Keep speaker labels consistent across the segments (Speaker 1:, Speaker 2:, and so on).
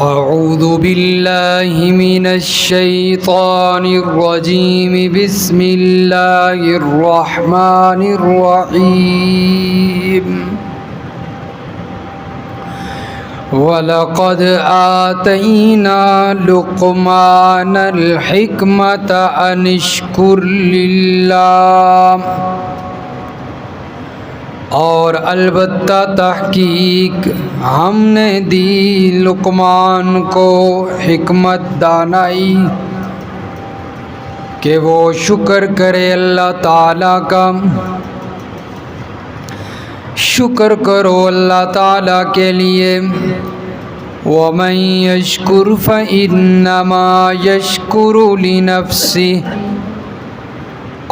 Speaker 1: أعوذ بالله من الشيطان الرجيم بسم الله الرحمن الرحيم وَلَقَدْ آتَيْنَا لُقْمَانَ الْحِكْمَةَ أَنِ اشْكُرْ لِلَّهِ، اور البتہ تحقیق ہم نے دی لقمان کو حکمت دانائی کہ وہ شکر کرے اللہ تعالیٰ کا۔ شکر کرو اللہ تعالیٰ کے لیے۔ وَمَن يَشْكُرْ فَإِنَّمَا يَشْكُرُ لِنَفْسِهِ،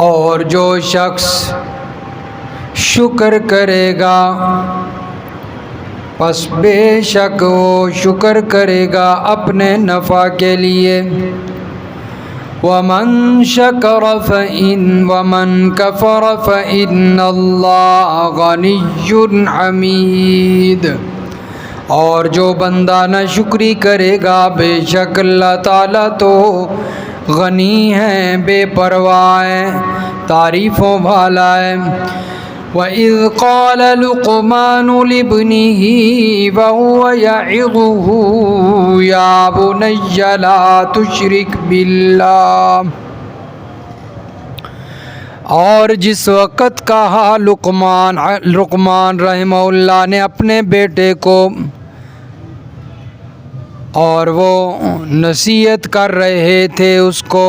Speaker 1: اور جو شخص شکر کرے گا پس بے شک وہ شکر کرے گا اپنے نفع کے لیے۔ وَمَن كَفَرَ فَإِنَّ اللَّهَ غَنِيٌّ حَمِيدٌ، اور جو بندہ نہ شکری کرے گا بے شک اللہ تعالیٰ تو غنی ہے، بے پرواہ ہے، تعریفوں والا ہے۔ وَإِذْ قَالَ لُقْمَانُ لِابْنِهِ وَهُوَ يَعِظُهُ يَا بُنَيَّ لَا تُشْرِكْ بِاللَّهِ، اور جس وقت کہا لقمان رحمہ اللہ نے اپنے بیٹے کو، اور وہ نصیحت کر رہے تھے اس کو،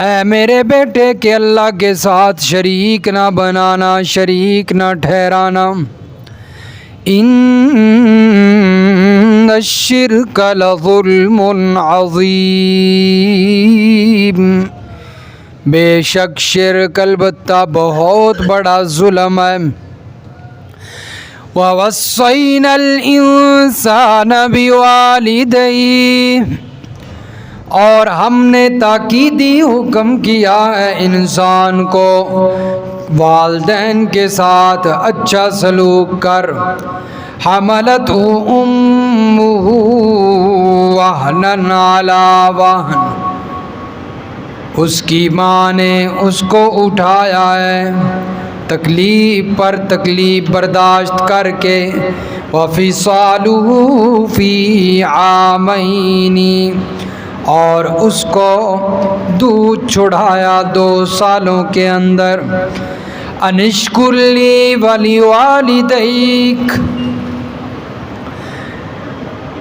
Speaker 1: اے میرے بیٹے کہ اللہ کے ساتھ شریک نہ بنانا، شریک نہ ٹھہرانا۔ ان الشرک لظلم عظیم، بے شک شرک البتہ بہت بڑا ظلم ہے۔ وَوَصَّيْنَا الْإِنسَانَ بِوَالِدَيْهِ، اور ہم نے تاکیدی حکم کیا ہے انسان کو والدین کے ساتھ اچھا سلوک کر۔ حملتہ امہ وہنا علی وہن، اس کی ماں نے اس کو اٹھایا ہے تکلیف پر تکلیف برداشت کر کے۔ وفصالہ فی عامین، اور اس کو دودھ چھڑایا 2 سالوں کے اندر۔ ان اشکر لی ولوالدیک،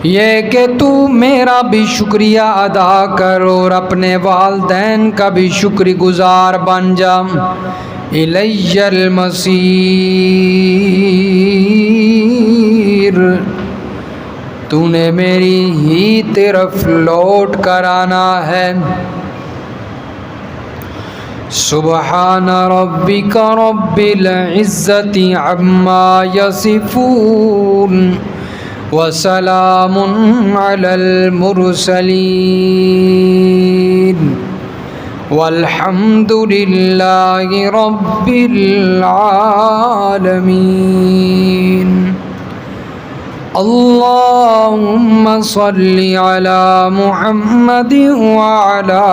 Speaker 1: یہ کہ تو میرا بھی شکریہ ادا کر اور اپنے والدین کا بھی شکر گزار بن جا۔ الی المصیر، تو نے میری ہی طرف لوٹ کر آنا ہے۔ سبحان ربک رب العزت عما یصفون، وسلام علی المرسلین، والحمد للہ رب العالمین۔ اللہم صل علی محمد وعلی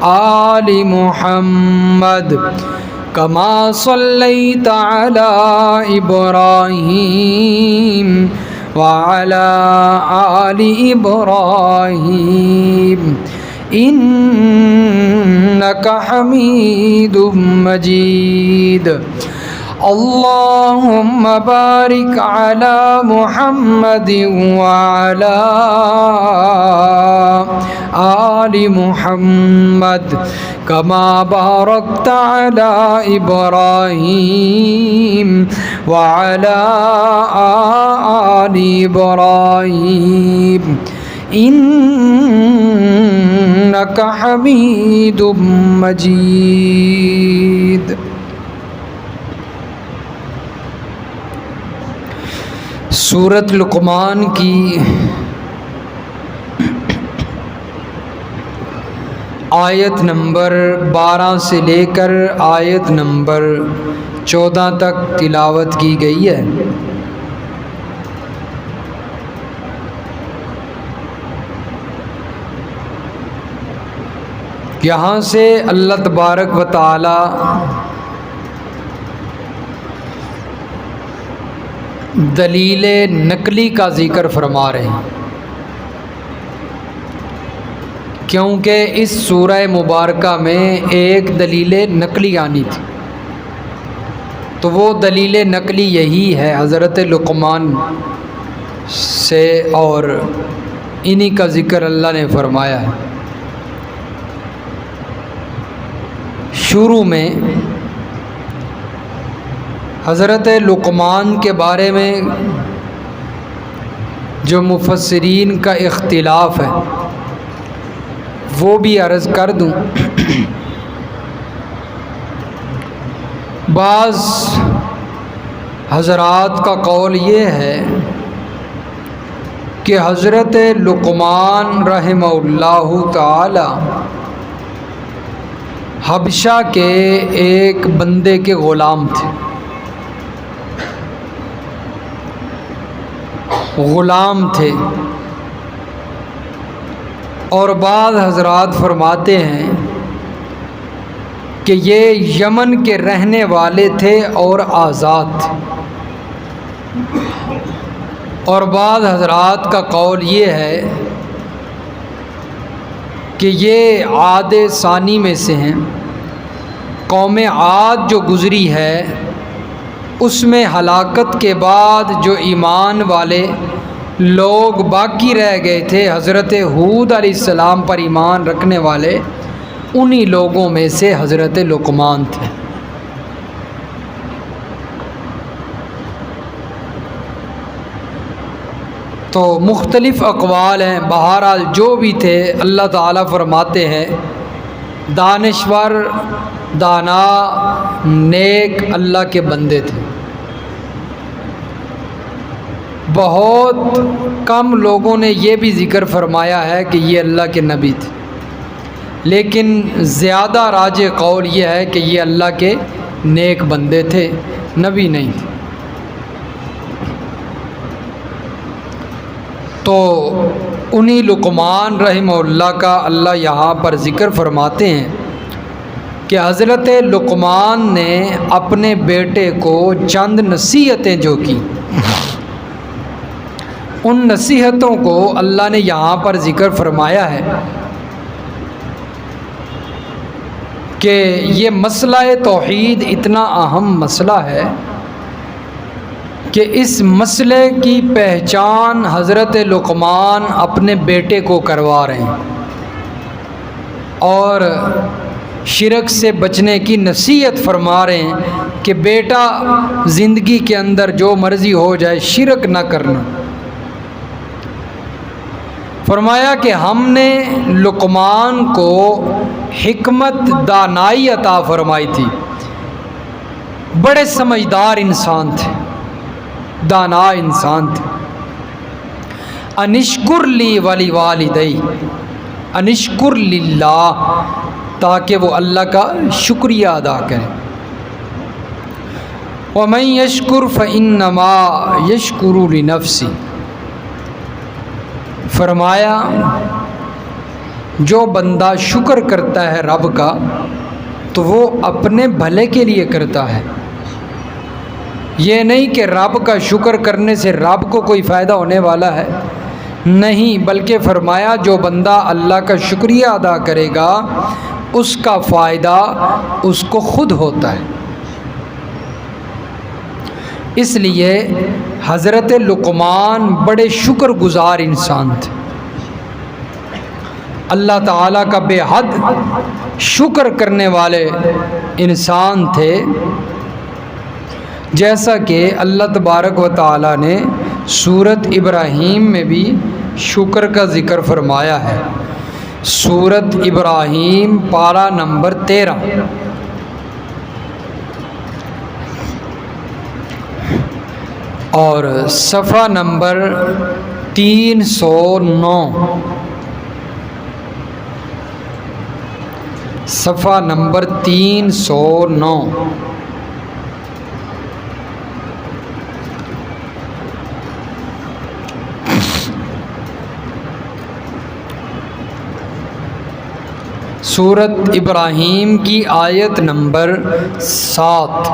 Speaker 1: آل محمد کما صلیت علی ابراہیم وعلی آل ابراہیم انک حمید مجید۔ اللہم بارک علی محمد وعلی آل محمد کما بارکت علی ابراہیم وعلی آل ابراہیم انک حمید مجید۔ سورۃ لقمان کی آیت نمبر 12 سے لے کر آیت نمبر 14 تک تلاوت کی گئی ہے۔ یہاں سے اللہ تبارک و تعالی دلیل نقلی کا ذکر فرما رہے ہیں، کیونکہ اس سورہ مبارکہ میں ایک دلیل نقلی آنی تھی، تو وہ دلیل نقلی یہی ہے حضرت لقمان سے، اور انہی کا ذکر اللہ نے فرمایا ہے۔ شروع میں حضرت لقمان کے بارے میں جو مفسرین کا اختلاف ہے وہ بھی عرض کر دوں۔ بعض حضرات کا قول یہ ہے کہ حضرت لقمان رحمہ اللہ تعالی حبشہ کے ایک بندے کے غلام تھے، اور بعض حضرات فرماتے ہیں کہ یہ یمن کے رہنے والے تھے اور آزاد تھے، اور بعض حضرات کا قول یہ ہے کہ یہ عاد ثانی میں سے ہیں۔ قوم عاد جو گزری ہے اس میں ہلاکت کے بعد جو ایمان والے لوگ باقی رہ گئے تھے، حضرت ہود علیہ السلام پر ایمان رکھنے والے، انہی لوگوں میں سے حضرت لقمان تھے۔ تو مختلف اقوال ہیں، بہرحال جو بھی تھے اللہ تعالیٰ فرماتے ہیں دانشور، دانا، نیک اللہ کے بندے تھے۔ بہت کم لوگوں نے یہ بھی ذکر فرمایا ہے کہ یہ اللہ کے نبی تھے، لیکن زیادہ راجح قول یہ ہے کہ یہ اللہ کے نیک بندے تھے، نبی نہیں تھے۔ تو انہی لقمان رحمہ اللہ کا اللہ یہاں پر ذکر فرماتے ہیں کہ حضرت لقمان نے اپنے بیٹے کو چند نصیحتیں جو کی، ان نصیحتوں کو اللہ نے یہاں پر ذکر فرمایا ہے کہ یہ مسئلہ توحید اتنا اہم مسئلہ ہے کہ اس مسئلے کی پہچان حضرت لقمان اپنے بیٹے کو کروا رہے ہیں، اور شرک سے بچنے کی نصیحت فرما رہے ہیں کہ بیٹا زندگی کے اندر جو مرضی ہو جائے شرک نہ کرنا۔ فرمایا کہ ہم نے لقمان کو حکمت، دانائی عطا فرمائی تھی، بڑے سمجھدار انسان تھے، دانا انسان تھے۔ انشکر لی ولی والدی، انشکر للہ، تاکہ وہ اللہ کا شکریہ ادا کرے۔ ومن یشکر فانما یشکر لنفسہ، فرمایا جو بندہ شکر کرتا ہے رب کا تو وہ اپنے بھلے کے لیے کرتا ہے، یہ نہیں کہ رب کا شکر کرنے سے رب کو کوئی فائدہ ہونے والا ہے، نہیں، بلکہ فرمایا جو بندہ اللہ کا شکریہ ادا کرے گا اس کا فائدہ اس کو خود ہوتا ہے۔ اس لیے حضرت لقمان بڑے شکر گزار انسان تھے، اللہ تعالیٰ کا بے حد شکر کرنے والے انسان تھے، جیسا کہ اللہ تبارک و تعالیٰ نے سورۃ ابراہیم میں بھی شکر کا ذکر فرمایا ہے۔ سورۃ ابراہیم پارہ نمبر 13 اور صفحہ نمبر 309، صفحہ نمبر 309۔ سورت ابراہیم کی آیت نمبر 7۔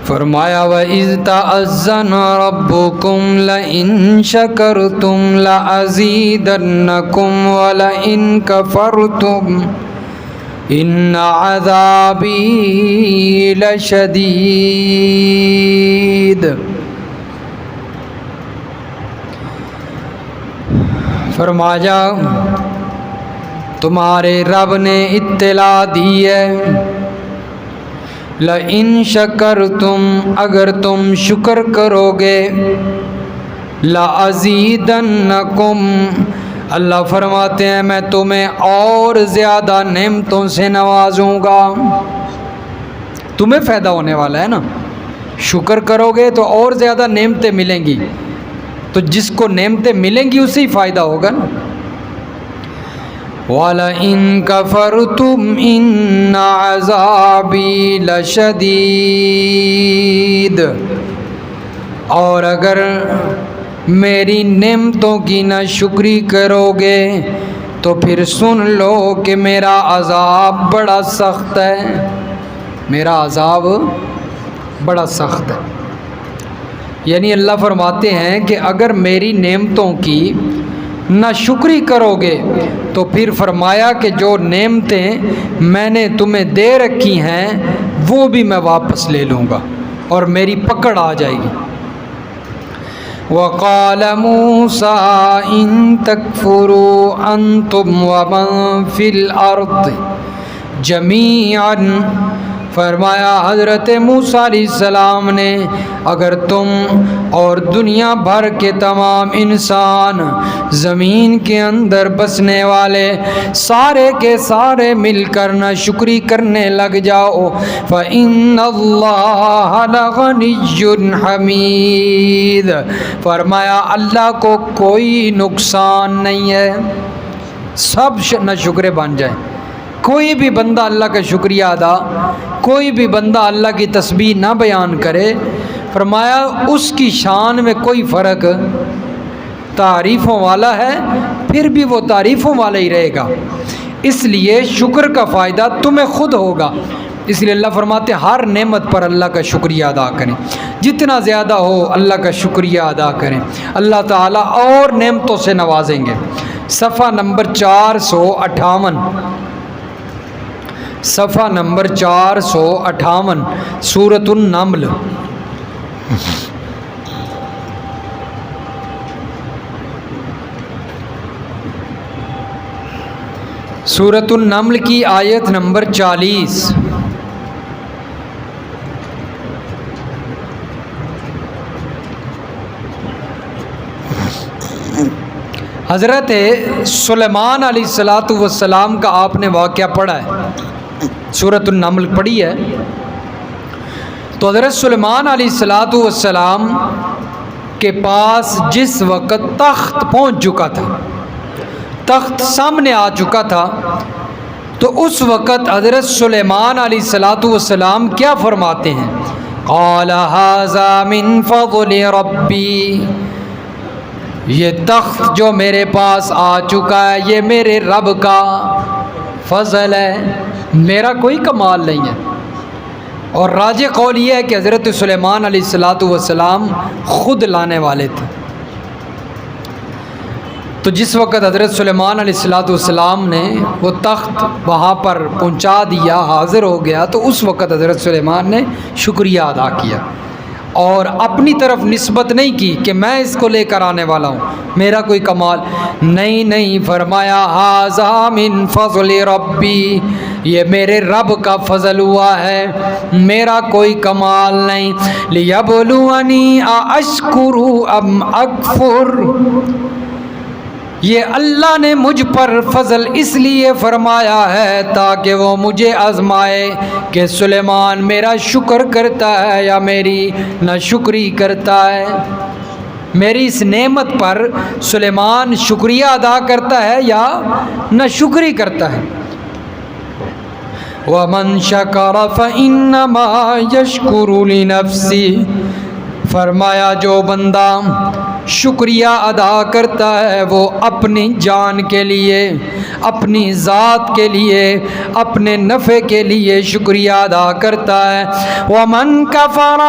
Speaker 1: فرمایا وَإِذْ تَأَذَّنَ رَبُّكُمْ لَئِن شَكَرْتُمْ لَأَزِيدَنَّكُمْ وَلَئِن كَفَرْتُمْ إِنَّ عَذَابِي لَشَدِيدٌ۔ فرمایا تمہارے رب نے اطلاع دی ہے، لَإِن شَكَرْتُمْ اگر تم شکر کرو گے، لَأَزِيدَنَّكُمْ اللہ فرماتے ہیں میں تمہیں اور زیادہ نعمتوں سے نوازوں گا۔ تمہیں فائدہ ہونے والا ہے نا، شکر کرو گے تو اور زیادہ نعمتیں ملیں گی، تو جس کو نعمتیں ملیں گی اسے ہی فائدہ ہوگا نا۔ وَلَئِن كَفَرْتُمْ إِنَّ عَذَابِي لَشَدِيدٌ اور اگر میری نعمتوں کی ناشکری کرو گے تو پھر سن لو کہ میرا عذاب بڑا سخت ہے، میرا عذاب بڑا سخت ہے۔ یعنی اللہ فرماتے ہیں کہ اگر میری نعمتوں کی ناشکری کرو گے تو پھر فرمایا کہ جو نعمتیں میں نے تمہیں دے رکھی ہیں وہ بھی میں واپس لے لوں گا اور میری پکڑ آ جائے گی۔ وَقَالَ مُوسَىٰ إِن تَكْفُرُوا أَنتُمْ وَمَن فِي الْأَرْضِ جَمِيعًا فرمایا حضرت موسیٰ علیہ السلام نے اگر تم اور دنیا بھر کے تمام انسان زمین کے اندر بسنے والے سارے کے سارے مل کر ناشکری کرنے لگ جاؤ فَإِنَّ اللَّهَ لَغَنِيٌّ حَمِيدٌ فرمایا اللہ کو کوئی نقصان نہیں ہے، سب ناشکرے بن جائیں۔ کوئی بھی بندہ اللہ کا شکریہ ادا، کوئی بھی بندہ اللہ کی تسبیح نہ بیان کرے، فرمایا اس کی شان میں کوئی فرق، تعریفوں والا ہے پھر بھی وہ تعریفوں والا ہی رہے گا۔ اس لیے شکر کا فائدہ تمہیں خود ہوگا، اس لیے اللہ فرماتے ہیں ہر نعمت پر اللہ کا شکریہ ادا کریں، جتنا زیادہ ہو اللہ کا شکریہ ادا کریں، اللہ تعالیٰ اور نعمتوں سے نوازیں گے۔ صفحہ نمبر 458، صفحہ نمبر 458 سورۃ النمل۔ سورۃ النمل کی آیت نمبر 40۔ حضرت سلیمان علیہ السلام کا آپ نے واقعہ پڑھا ہے، سورۃ النمل پڑھی ہے، تو حضرت سلیمان علیہ السلام کے پاس جس وقت تخت پہنچ چکا تھا، تخت سامنے آ چکا تھا، تو اس وقت حضرت سلیمان علیہ السلام کیا فرماتے ہیں؟ قال ھذا من فضل ربی، یہ تخت جو میرے پاس آ چکا ہے یہ میرے رب کا فضل ہے، میرا کوئی کمال نہیں ہے۔ اور راجح قول یہ ہے کہ حضرت سلیمان علیہ السلام خود لانے والے تھے، تو جس وقت حضرت سلیمان علیہ السلام نے وہ تخت وہاں پر پہنچا دیا، حاضر ہو گیا، تو اس وقت حضرت سلیمان نے شکریہ ادا کیا اور اپنی طرف نسبت نہیں کی کہ میں اس کو لے کر آنے والا ہوں، میرا کوئی کمال نہیں، فرمایا ھذا من فضل ربی، یہ میرے رب کا فضل ہوا ہے، میرا کوئی کمال نہیں۔ لیبلونی ااشکر ام اکفر، یہ اللہ نے مجھ پر فضل اس لیے فرمایا ہے تاکہ وہ مجھے آزمائے کہ سلیمان میرا شکر کرتا ہے یا میری ناشکری کرتا ہے، میری اس نعمت پر سلیمان شکریہ ادا کرتا ہے یا ناشکری کرتا ہے۔ وَمَن شَكَرَ فَإِنَّمَا يَشْكُرُ لِنَفْسِهِ، فرمایا جو بندہ شکریہ ادا کرتا ہے وہ اپنی جان کے لیے، اپنی ذات کے لیے، اپنے نفع کے لیے شکریہ ادا کرتا ہے۔ ومن کفر،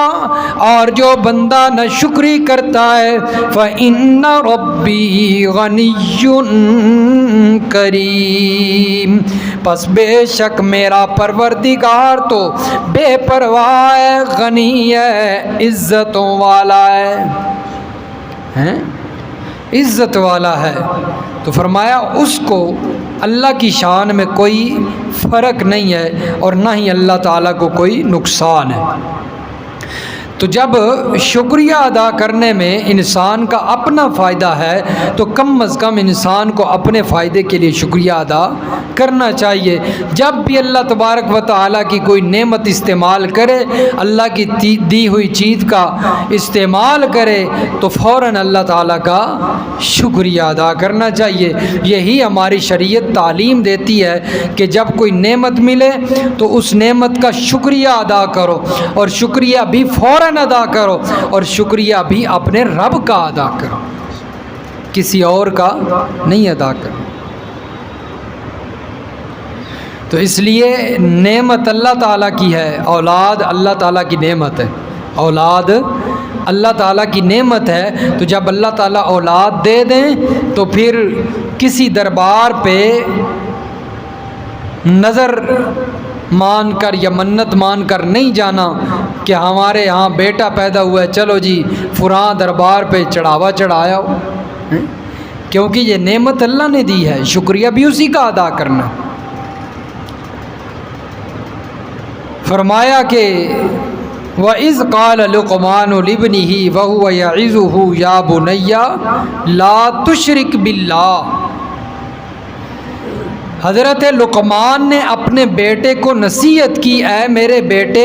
Speaker 1: اور جو بندہ نہ شکری کرتا ہے، فإن ربی غنی کریم، پس بے شک میرا پروردگار تو بے پرواہ ہے، غنی ہے، عزتوں والا ہے، عزت والا ہے۔ تو فرمایا اس کو اللہ کی شان میں کوئی فرق نہیں ہے اور نہ ہی اللہ تعالیٰ کو کوئی نقصان ہے۔ تو جب شکریہ ادا کرنے میں انسان کا اپنا فائدہ ہے تو کم از کم انسان کو اپنے فائدے کے لیے شکریہ ادا کرنا چاہیے۔ جب بھی اللہ تبارک و تعالیٰ کی کوئی نعمت استعمال کرے، اللہ کی دی ہوئی چیز کا استعمال کرے تو فوراً اللہ تعالیٰ کا شکریہ ادا کرنا چاہیے۔ یہی ہماری شریعت تعلیم دیتی ہے کہ جب کوئی نعمت ملے تو اس نعمت کا شکریہ ادا کرو، اور شکریہ بھی فوراً ادا کرو، اور شکریہ بھی اپنے رب کا ادا کرو، کسی اور کا نہیں ادا کرو۔ تو اس لیے نعمت اللہ تعالیٰ کی ہے، اولاد اللہ تعالیٰ کی نعمت ہے، اولاد اللہ تعالیٰ کی نعمت ہے۔ تو جب اللہ تعالیٰ اولاد دے دیں تو پھر کسی دربار پہ نظر مان کر یا منت مان کر نہیں جانا کہ ہمارے ہاں بیٹا پیدا ہوا ہے، چلو جی فلاں دربار پہ چڑھاوا چڑھایا ہو، کیونکہ یہ نعمت اللہ نے دی ہے، شکریہ بھی اسی کا ادا کرنا۔ فرمایا کہ وَإِذْ قَالَ لُقْمَانُ لِابْنِهِ وَهُوَ يَعِظُهُ يَا بُنَيَّ لَا تُشْرِكْ بِاللَّهِ، حضرت لقمان نے اپنے بیٹے کو نصیحت کی، اے میرے بیٹے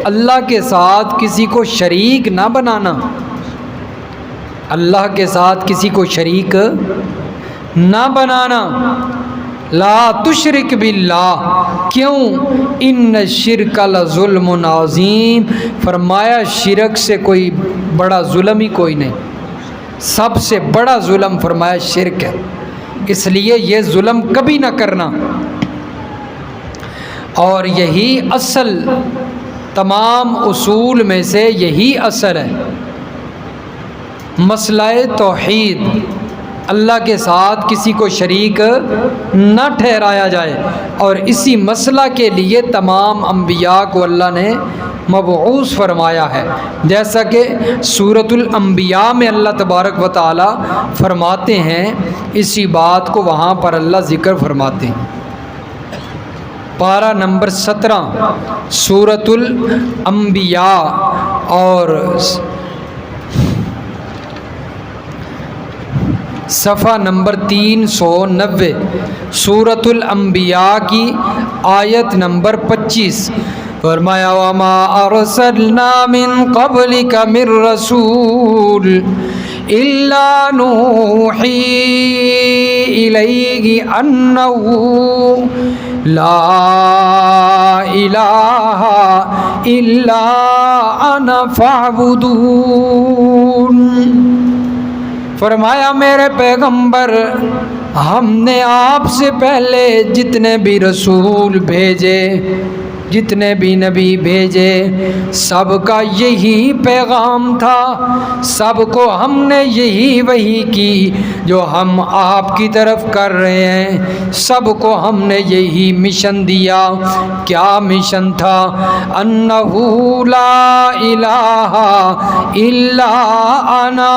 Speaker 1: اللہ کے ساتھ کسی کو شریک نہ بنانا، اللہ کے ساتھ کسی کو شریک نہ بنانا۔ لا تشرک باللہ، کیوں؟ ان الشرک لظلم عظیم، فرمایا شرک سے کوئی بڑا ظلم ہی کوئی نہیں، سب سے بڑا ظلم فرمایا شرک ہے، اس لیے یہ ظلم کبھی نہ کرنا۔ اور یہی اصل، تمام اصول میں سے یہی اصل ہے، مسئلہ توحید، اللہ کے ساتھ کسی کو شریک نہ ٹھہرایا جائے، اور اسی مسئلہ کے لیے تمام انبیاء کو اللہ نے مبعوث فرمایا ہے، جیسا کہ سورۃ الانبیاء میں اللہ تبارک و تعالی فرماتے ہیں، اسی بات کو وہاں پر اللہ ذکر فرماتے ہیں۔ پارہ نمبر 17 سورۃ الانبیاء اور صفحہ نمبر 390، سورۃ الانبیاء کی آیت نمبر 25، فرمایا وما ارسلنا من قبلک من رسول الا نوحی الیہ انہ لا الہ الا انا فاعبدون۔ فرمایا میرے پیغمبر، ہم نے آپ سے پہلے جتنے بھی رسول بھیجے، جتنے بھی نبی بھیجے، سب کا یہی پیغام تھا، سب کو ہم نے یہی وحی کی جو ہم آپ کی طرف کر رہے ہیں، سب کو ہم نے یہی مشن دیا۔ کیا مشن تھا؟ انہ لا الہ الا انا،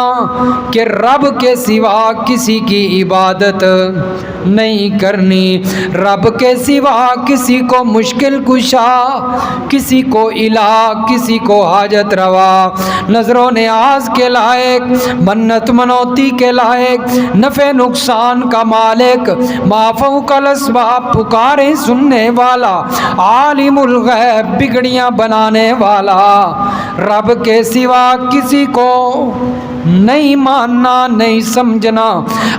Speaker 1: کہ رب کے سوا کسی کی عبادت نہیں کرنی، رب کے سوا کسی کو مشکل کشا، کسی کو الہ، کسی کو حاجت روا، نظر و نیاز کے لائق، منت منوتی کے لائق، نفع نقصان کا مالک، ما فوق الاسباب پکارے سننے والا، عالم الغیب بگڑیاں بنانے والا، رب کے سوا کسی کو نہیں ماننا نہیں سمجھنا۔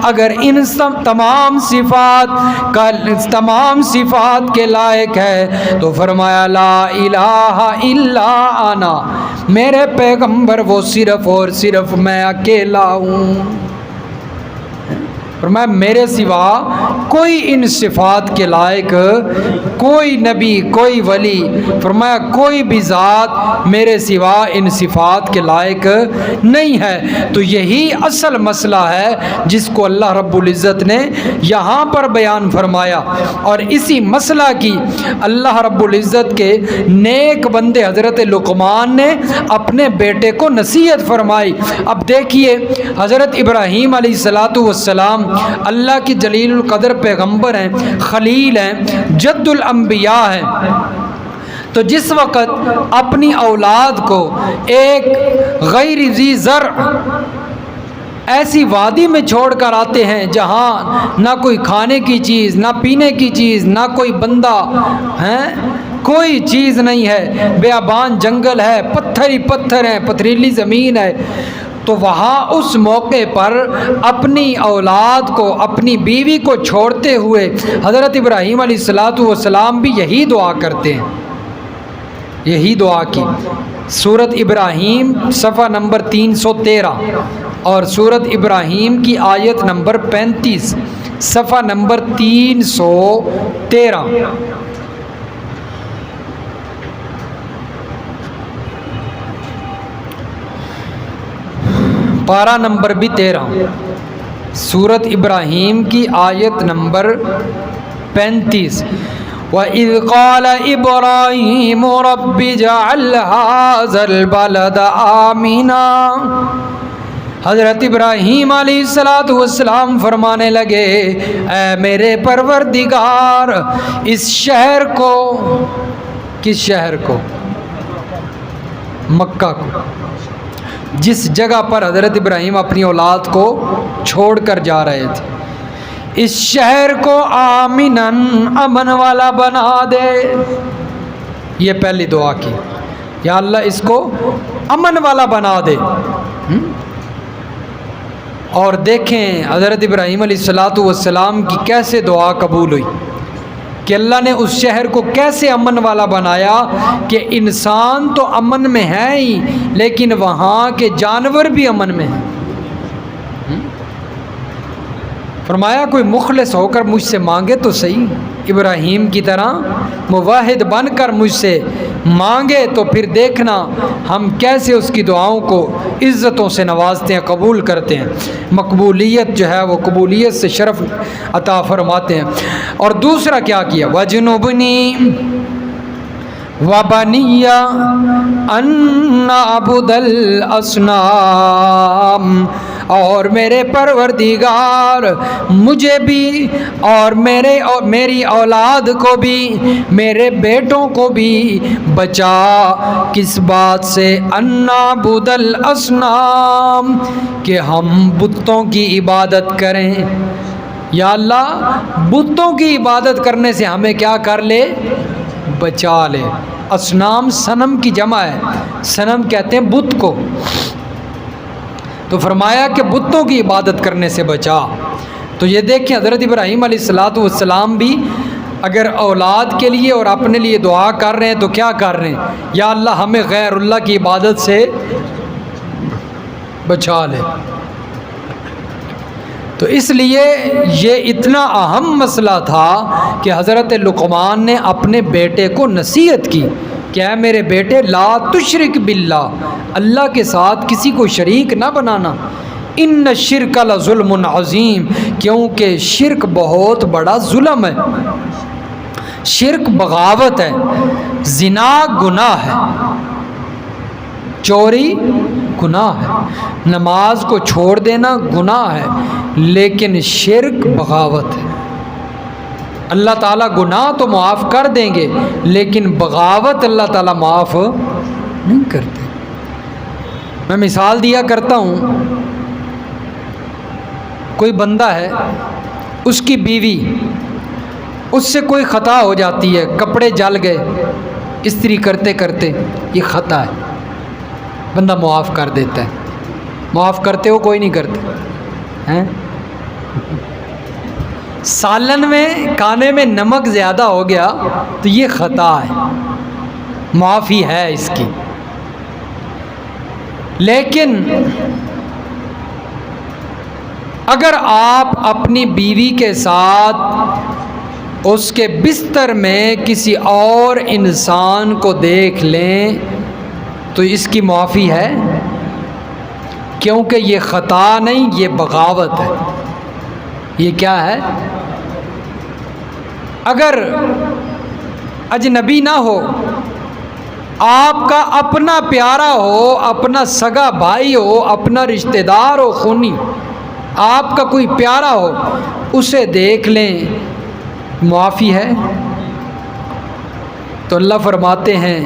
Speaker 1: اگر ان تمام صفات کے لائق ہے تو فرمایا لا الہ الا انا، میرے پیغمبر وہ صرف اور صرف میں اکیلا ہوں۔ فرمایا میرے سوا کوئی ان صفات کے لائق، کوئی نبی، کوئی ولی، فرمایا کوئی بھی ذات میرے سوا ان صفات کے لائق نہیں ہے۔ تو یہی اصل مسئلہ ہے جس کو اللہ رب العزت نے یہاں پر بیان فرمایا، اور اسی مسئلہ کی اللہ رب العزت کے نیک بندے حضرت لقمان نے اپنے بیٹے کو نصیحت فرمائی۔ اب دیکھیے حضرت ابراہیم علیہ السلام اللہ کی جلیل القدر پیغمبر ہیں، خلیل ہیں، جد الانبیاء ہیں۔ تو جس وقت اپنی اولاد کو ایک غیر ذی زرع ایسی وادی میں چھوڑ کر آتے ہیں جہاں نہ کوئی کھانے کی چیز، نہ پینے کی چیز، نہ کوئی بندہ ہے، کوئی چیز نہیں ہے، بیابان جنگل ہے، پتھر ہی پتھر ہیں، پتھریلی زمین ہے، تو وہاں اس موقع پر اپنی اولاد کو، اپنی بیوی کو چھوڑتے ہوئے حضرت ابراہیم علیہ السلام بھی یہی دعا کرتے ہیں، یہی دعا کی۔ سورۃ ابراہیم صفحہ نمبر 313 اور سورۃ ابراہیم کی آیت نمبر 35 صفحہ نمبر 313۔ پارہ نمبر بھی 13، سورۃ ابراہیم کی آیت نمبر 35۔ وَإِذْ قَالَ إِبْرَاهِيمُ رَبِّ اجْعَلْ هَٰذَا الْبَلَدَ آمِنًا، حضرت ابراہیم علیہ السلام فرمانے لگے اے میرے پروردگار اس شہر کو، کس شہر کو؟ مکہ کو، جس جگہ پر حضرت ابراہیم اپنی اولاد کو چھوڑ کر جا رہے تھے، اس شہر کو آمناً امن والا بنا دے۔ یہ پہلی دعا کی، یا اللہ اس کو امن والا بنا دے۔ اور دیکھیں حضرت ابراہیم علیہ السلام کی کیسے دعا قبول ہوئی کہ اللہ نے اس شہر کو کیسے امن والا بنایا کہ انسان تو امن میں ہے ہی، لیکن وہاں کے جانور بھی امن میں ہیں۔ فرمایا کوئی مخلص ہو کر مجھ سے مانگے تو صحیح، ابراہیم کی طرح موحد بن کر مجھ سے مانگے تو پھر دیکھنا ہم کیسے اس کی دعاؤں کو عزتوں سے نوازتے ہیں، قبول کرتے ہیں، مقبولیت جو ہے وہ قبولیت سے شرف عطا فرماتے ہیں۔ اور دوسرا کیا کیا؟ وَجْنُبْنِي وَبَنِيَّ أَن نَّعْبُدَ الْأَصْنَامَ، اور میرے پروردگار مجھے بھی اور میری اولاد کو بھی، میرے بیٹوں کو بھی بچا، کس بات سے؟ ان نعبد الاصنام، کہ ہم بتوں کی عبادت کریں۔ یا اللہ بتوں کی عبادت کرنے سے ہمیں کیا کر لے؟ بچا لے۔ اصنام صنم کی جمع ہے، صنم کہتے ہیں بت کو، تو فرمایا کہ بتوں کی عبادت کرنے سے بچا۔ تو یہ دیکھیں حضرت ابراہیم علیہ السلام بھی اگر اولاد کے لیے اور اپنے لیے دعا کر رہے ہیں تو کیا کر رہے ہیں؟ یا اللہ ہمیں غیر اللہ کی عبادت سے بچا لے۔ تو اس لیے یہ اتنا اہم مسئلہ تھا کہ حضرت لقمان نے اپنے بیٹے کو نصیحت کی کہ اے میرے بیٹے لا تشرک باللہ، اللہ کے ساتھ کسی کو شریک نہ بنانا، ان الشرک لظلم عظیم، کیونکہ شرک بہت بڑا ظلم ہے، شرک بغاوت ہے، زنا گناہ ہے، چوری گناہ ہے، نماز کو چھوڑ دینا گناہ ہے، لیکن شرک بغاوت ہے۔ اللہ تعالیٰ گناہ تو معاف کر دیں گے لیکن بغاوت اللہ تعالیٰ معاف نہیں کرتے۔ میں مثال دیا کرتا ہوں، کوئی بندہ ہے، اس کی بیوی، اس سے کوئی خطا ہو جاتی ہے، کپڑے جل گئے، استری کرتے کرتے، یہ خطا ہے، بندہ معاف کر دیتا ہے. معاف کرتے ہو؟ کوئی نہیں کرتے ہیں. سالن میں کھانے میں نمک زیادہ ہو گیا تو یہ خطا ہے، معافی ہے اس کی. لیکن اگر آپ اپنی بیوی کے ساتھ اس کے بستر میں کسی اور انسان کو دیکھ لیں تو اس کی معافی ہے، کیونکہ یہ خطا نہیں، یہ بغاوت ہے. یہ کیا ہے؟ اگر اجنبی نہ ہو، آپ کا اپنا پیارا ہو، اپنا سگا بھائی ہو، اپنا رشتہ دار ہو، خونی آپ کا کوئی پیارا ہو، اسے دیکھ لیں، معافی ہے. تو اللہ فرماتے ہیں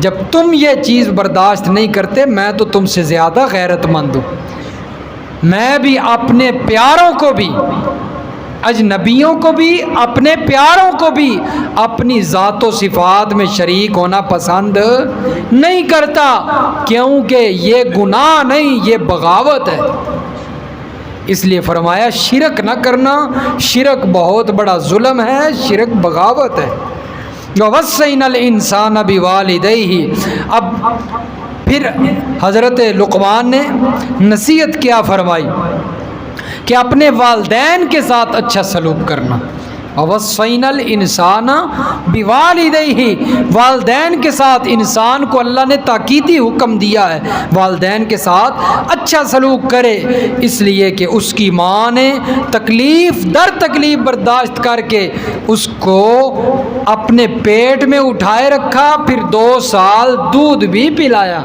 Speaker 1: جب تم یہ چیز برداشت نہیں کرتے، میں تو تم سے زیادہ غیرت مند ہوں. میں بھی اپنے پیاروں کو بھی، اجنبیوں کو بھی، اپنے پیاروں کو بھی اپنی ذات و صفات میں شریک ہونا پسند نہیں کرتا، کیونکہ یہ گناہ نہیں، یہ بغاوت ہے. اس لیے فرمایا شرک نہ کرنا. شرک بہت بڑا ظلم ہے، شرک بغاوت ہے. وَوَصَّيْنَا الْإِنسَانَ بِوَالِدَيْهِ. اب پھر حضرت لقمان نے نصیحت کیا فرمائی کہ اپنے والدین کے ساتھ اچھا سلوک کرنا. وَوَصَّيْنَا الْإِنسَانَ بِوَالِدَيْهِ. والدین کے ساتھ انسان کو اللہ نے تاکیدی حکم دیا ہے والدین کے ساتھ اچھا سلوک کرے، اس لیے کہ اس کی ماں نے تکلیف در تکلیف برداشت کر کے اس کو اپنے پیٹ میں اٹھائے رکھا، پھر 2 سال دودھ بھی پلایا،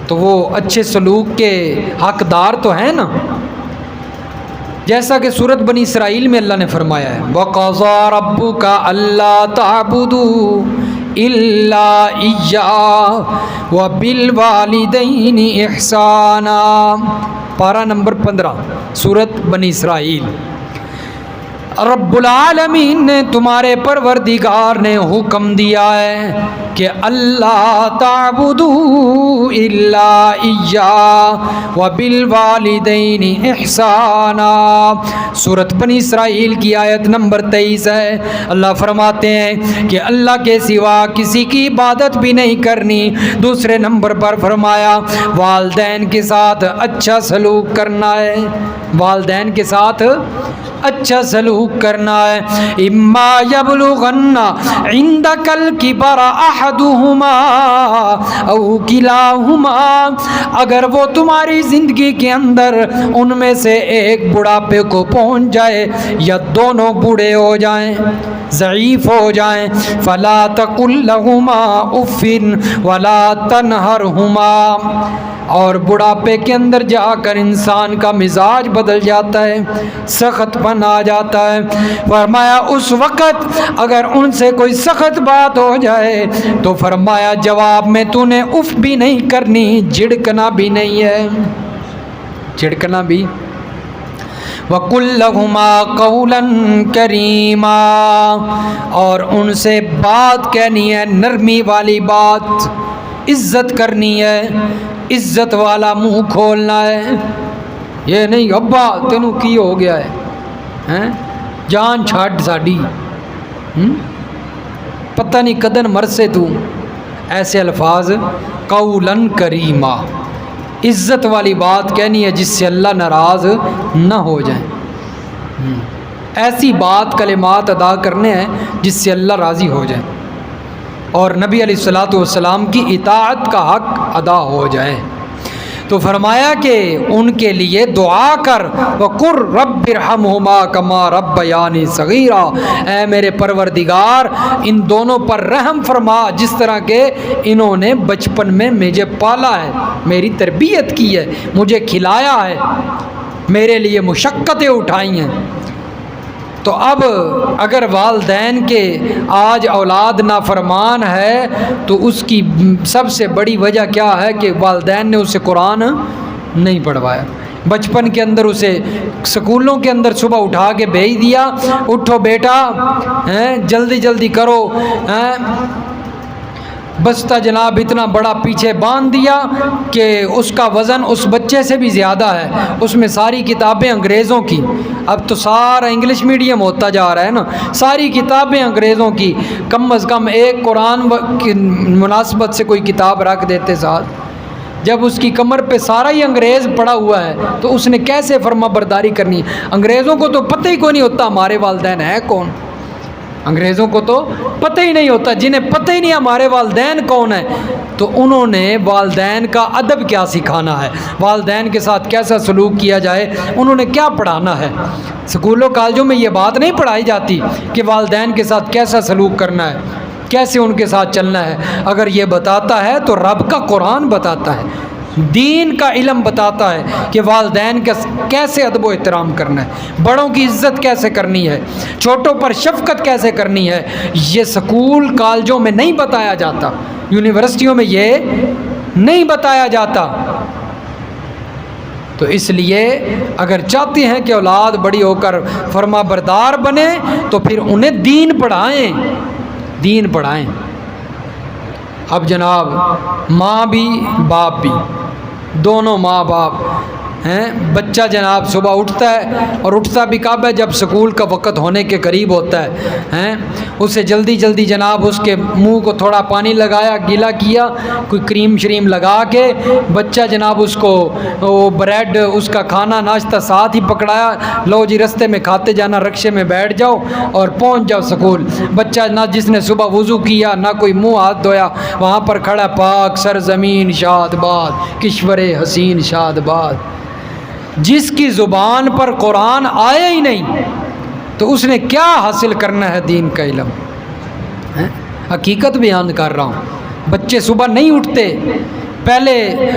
Speaker 1: تو وہ اچھے سلوک کے حقدار تو ہیں نا. جیسا کہ سورۃ بنی اسرائیل میں اللہ نے فرمایا ہے وَقَضَىٰ رَبُّكَ أَلَّا تَعْبُدُوا إِلَّا إِيَّاهُ وَبِالْوَالِدَيْنِ إِحْسَانًا. پارہ نمبر 15 سورۃ بنی اسرائیل. رب العالمین نے، تمہارے پروردگار نے حکم دیا ہے کہ اللہ تعبدوا الا اياه وبالوالدین احسانا. سورۃ بنی اسرائیل کی آیت نمبر 23 ہے. اللہ فرماتے ہیں کہ اللہ کے سوا کسی کی عبادت بھی نہیں کرنی. دوسرے نمبر پر فرمایا والدین کے ساتھ اچھا سلوک کرنا ہے، والدین کے ساتھ اچھا سلوک کرنا ہے. اما یبلغن عندک الکبر احدہما او کلاہما. اگر وہ تمہاری زندگی کے اندر ان میں سے ایک بڑھاپے کو پہنچ جائے یا دونوں بوڑھے ہو جائیں، ضعیف ہو جائیں، فلا تقل لہما اف ولا تنہرہما. اور بڑھاپے کے اندر جا کر انسان کا مزاج بدل جاتا ہے، سخت پن آ جاتا ہے. فرمایا اس وقت اگر ان سے کوئی سخت بات ہو جائے تو فرمایا جواب میں تو نے اف بھی نہیں کرنی، جھڑکنا بھی نہیں ہے، جھڑکنا بھی. وَقُلْ لَهُمَا قَوْلًا كَرِيمًا. اور ان سے بات کہنی ہے، نرمی والی بات، عزت کرنی ہے، عزت والا منہ کھولنا ہے. یہ نہیں ابا تینوں کی ہو گیا ہے، جان چھاٹ ساڈی، پتہ نہیں کدن مرسے تو. ایسے الفاظ قولاً کریما، عزت والی بات کہنی ہے جس سے اللہ ناراض نہ ہو جائیں. ایسی بات کلمات ادا کرنے ہیں جس سے اللہ راضی ہو جائے اور نبی علیہ الصلوۃ والسلام کی اطاعت کا حق ادا ہو جائے. تو فرمایا کہ ان کے لیے دعا کر، وَقُلْ رَبِّ ارْحَمْهُمَا كَمَا رَبَّيَانِي صَغِيرًا. اے میرے پروردگار ان دونوں پر رحم فرما جس طرح کہ انہوں نے بچپن میں مجھے پالا ہے، میری تربیت کی ہے، مجھے کھلایا ہے، میرے لیے مشقتیں اٹھائی ہیں. تو اب اگر والدین کے آج اولاد نافرمان ہے تو اس کی سب سے بڑی وجہ کیا ہے کہ والدین نے اسے قرآن نہیں پڑھوایا. بچپن کے اندر اسے سکولوں کے اندر صبح اٹھا کے بھیج دیا، اٹھو بیٹا جلدی جلدی کرو، بستہ جناب اتنا بڑا پیچھے باندھ دیا کہ اس کا وزن اس بچے سے بھی زیادہ ہے، اس میں ساری کتابیں انگریزوں کی، اب تو سارا انگلش میڈیم ہوتا جا رہا ہے نا، ساری کتابیں انگریزوں کی، کم از کم ایک قرآن کی مناسبت سے کوئی کتاب رکھ دیتے ساتھ۔ جب اس کی کمر پہ سارا ہی انگریز پڑا ہوا ہے تو اس نے کیسے فرما برداری کرنی؟ انگریزوں کو تو پتہ ہی کوئی نہیں ہوتا ہمارے والدین ہیں کون، انگریزوں کو تو پتہ ہی نہیں ہوتا، جنہیں پتہ ہی نہیں ہمارے والدین کون ہیں، تو انہوں نے والدین کا ادب کیا سکھانا ہے، والدین کے ساتھ کیسا سلوک کیا جائے، انہوں نے کیا پڑھانا ہے۔ اسکولوں کالجوں میں یہ بات نہیں پڑھائی جاتی کہ والدین کے ساتھ کیسا سلوک کرنا ہے، کیسے ان کے ساتھ چلنا ہے۔ اگر یہ بتاتا ہے تو رب کا قرآن بتاتا ہے، دین کا علم بتاتا ہے کہ والدین کا کیسے ادب و احترام کرنا ہے، بڑوں کی عزت کیسے کرنی ہے، چھوٹوں پر شفقت کیسے کرنی ہے۔ یہ سکول کالجوں میں نہیں بتایا جاتا، یونیورسٹیوں میں یہ نہیں بتایا جاتا۔ تو اس لیے اگر چاہتے ہیں کہ اولاد بڑی ہو کر فرما بردار بنے تو پھر انہیں دین پڑھائیں، دین پڑھائیں۔ اب جناب ماں بھی باپ بھی، دونوں ماں باپ ہیں، بچہ جناب صبح اٹھتا ہے اور اٹھتا بھی کب ہے؟ جب سکول کا وقت ہونے کے قریب ہوتا ہے، اسے جلدی جلدی جناب اس کے منہ کو تھوڑا پانی لگایا، گیلا کیا، کوئی کریم شریم لگا کے بچہ جناب اس کو وہ بریڈ، اس کا کھانا ناشتہ ساتھ ہی پکڑایا، لو جی رستے میں کھاتے جانا، رکشے میں بیٹھ جاؤ اور پہنچ جاؤ سکول۔ بچہ نہ جس نے صبح وضو کیا، نہ کوئی منہ ہاتھ دھویا، وہاں پر کھڑا پاک سرزمین شاد باد کشور حسین شاد باد، جس کی زبان پر قرآن آیا ہی نہیں تو اس نے کیا حاصل کرنا ہے دین کا علم؟ حقیقت بیان کر رہا ہوں، بچے صبح نہیں اٹھتے۔ پہلے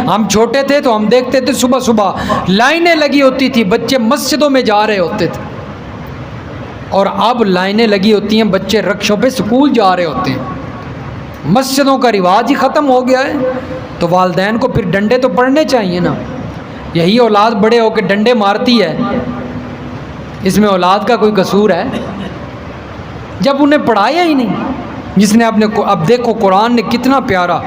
Speaker 1: ہم چھوٹے تھے تو ہم دیکھتے تھے صبح صبح لائنیں لگی ہوتی تھی، بچے مسجدوں میں جا رہے ہوتے تھے، اور اب لائنیں لگی ہوتی ہیں، بچے رکشوں پہ سکول جا رہے ہوتے ہیں۔ مسجدوں کا رواج ہی ختم ہو گیا ہے، تو والدین کو پھر ڈنڈے تو پڑنے چاہیے نا۔ یہی اولاد بڑے ہو کے ڈنڈے مارتی ہے، اس میں اولاد کا کوئی قصور ہے؟ جب انہیں پڑھایا ہی نہیں، جس نے اپنے کو، اب دیکھو قرآن نے کتنا پیارا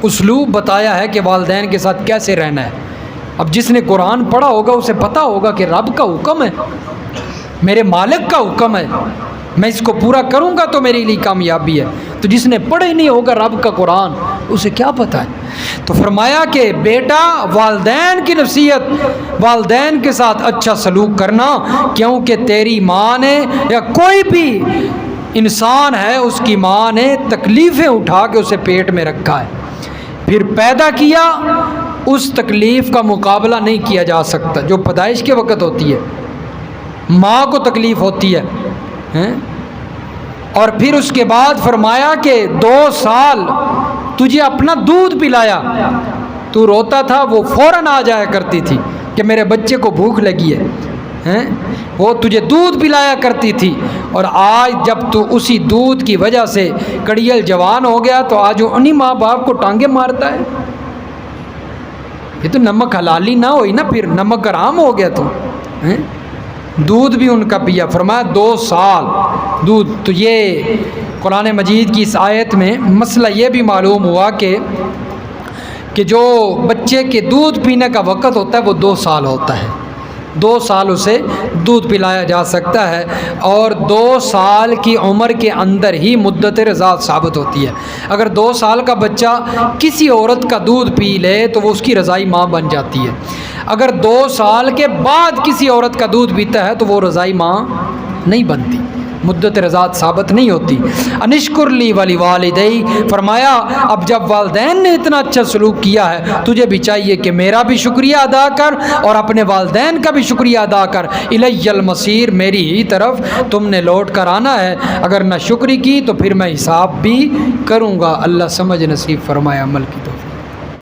Speaker 1: اسلوب بتایا ہے کہ والدین کے ساتھ کیسے رہنا ہے۔ اب جس نے قرآن پڑھا ہوگا اسے پتہ ہوگا کہ رب کا حکم ہے، میرے مالک کا حکم ہے، میں اس کو پورا کروں گا تو میرے لیے کامیابی ہے۔ تو جس نے پڑھا ہی نہیں ہوگا رب کا قرآن، اسے کیا پتہ ہے؟ تو فرمایا کہ بیٹا والدین کی نصیحت، والدین کے ساتھ اچھا سلوک کرنا، کیونکہ تیری ماں نے یا کوئی بھی انسان ہے اس کی ماں نے تکلیفیں اٹھا کے اسے پیٹ میں رکھا ہے، پھر پیدا کیا، اس تکلیف کا مقابلہ نہیں کیا جا سکتا جو پیدائش کے وقت ہوتی ہے، ماں کو تکلیف ہوتی ہے۔ اور پھر اس کے بعد فرمایا کہ 2 سال تجھے اپنا دودھ پلایا، تو روتا تھا وہ فوراً آ جایا کرتی تھی کہ میرے بچے کو بھوک لگی ہے، وہ تجھے دودھ پلایا کرتی تھی، اور آج جب تو اسی دودھ کی وجہ سے کڑیل جوان ہو گیا تو آج وہ انہی ماں باپ کو ٹانگیں مارتا ہے۔ یہ تو نمک حلالی نہ ہوئی نا، پھر نمک حرام ہو گیا تو۔ دودھ بھی ان کا پیا، فرمایا 2 سال دودھ۔ تو یہ قرآن مجید کی اس آیت میں مسئلہ یہ بھی معلوم ہوا کہ جو بچے کے دودھ پینے کا وقت ہوتا ہے وہ 2 سال ہوتا ہے، 2 سال اسے دودھ پلایا جا سکتا ہے، اور 2 سال کی عمر کے اندر ہی مدت رضاعت ثابت ہوتی ہے۔ اگر 2 سال کا بچہ کسی عورت کا دودھ پی لے تو وہ اس کی رضائی ماں بن جاتی ہے، اگر 2 سال کے بعد کسی عورت کا دودھ پیتا ہے تو وہ رضائی ماں نہیں بنتی، مدت رضاعت ثابت نہیں ہوتی۔ انشکر لی ولی والدی، فرمایا اب جب والدین نے اتنا اچھا سلوک کیا ہے تجھے بھی چاہیے کہ میرا بھی شکریہ ادا کر اور اپنے والدین کا بھی شکریہ ادا کر۔ الی المصیر، میری ہی طرف تم نے لوٹ کر آنا ہے، اگر نہ شکری کی تو پھر میں حساب بھی کروں گا۔ اللہ سمجھ نصیب فرمائے، عمل کی تو